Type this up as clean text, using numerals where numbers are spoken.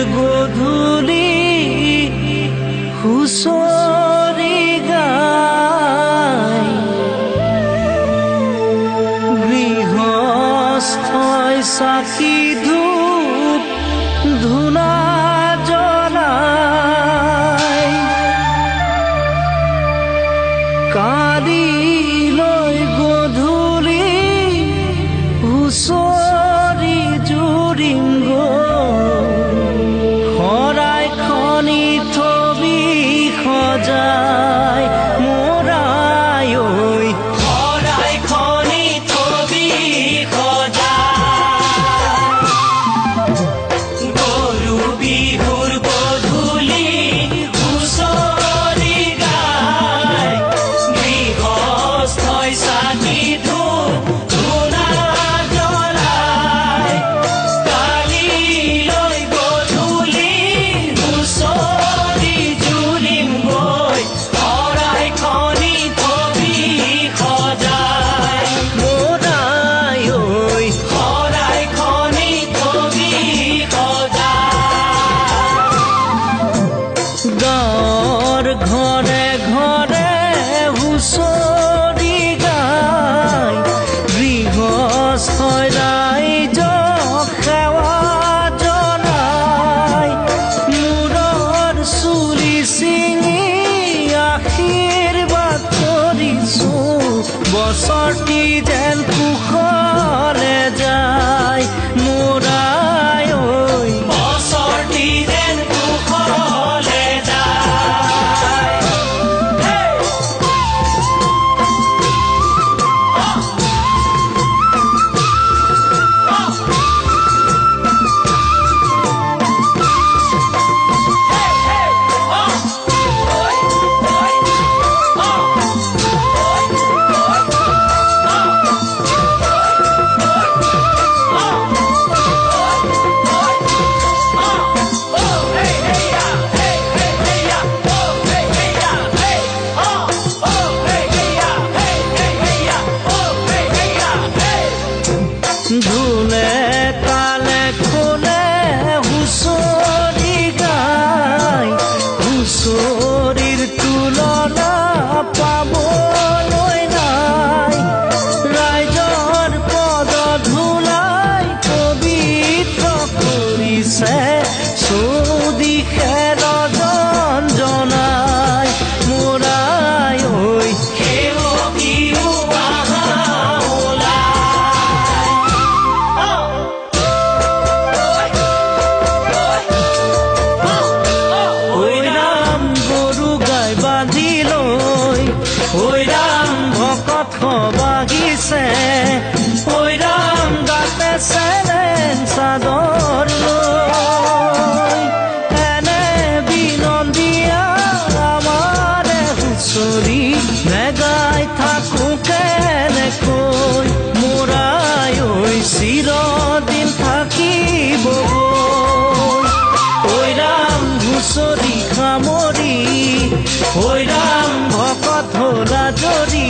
গধূলি হুঁচৰি গায় গৃহস্থই চাকি ধূপ ধূনা জ্বলায় কালিলৈ গধূলি হুঁচৰি জুৰিম শৰাই খনি থবি সজাই মোৰাই ঐ শৰাই খনি থবি সজাই গৰু বিহুৰ গধূলি হুঁচৰি গায় গৃহস্থই চাকি ধূপ ধূনা জ্বলায় কালিলৈ গধূলি হুঁচৰি জুৰিম গৈ শৰাই খনি থবি সজাই মোৰাই ঐ শৰাই খনি থবি সজাই গাঁৱৰ ঘৰে ঘৰে হুঁচৰি গায় গৃহস্থই ৰাইজক সেৱা জনায় মূৰৰ চুলি ছিঙি আশীৰ্বাদ কৰিছোঁ বছৰটি যেন কুশলে যায় মোৰাই ঐ বছৰটি যেন কুশলে যায় ধুলে তালে খোলে হুঁচৰি গায় হুঁচৰিৰ তুলনা পাবলৈ নাই ৰাইজৰ পদ ধূলাই পবিত্ৰ কৰিছে চৌদিশে ৰজন জনাই মোৰাই ঐ সেৱকীও আহা ঐ ৰাম ভকত বাগিছে ঐ ৰাম গাতে চেলেং চাদৰ লৈ এনে বিনন্দীয়া আমাৰে হুঁচৰি নেগাই থাকো কেনেকৈ মোৰাই ঐ চিৰদিন থাকিব ঐ ৰাম হুঁচৰি সামৰি ঐ ৰাম ভকত होला জৰি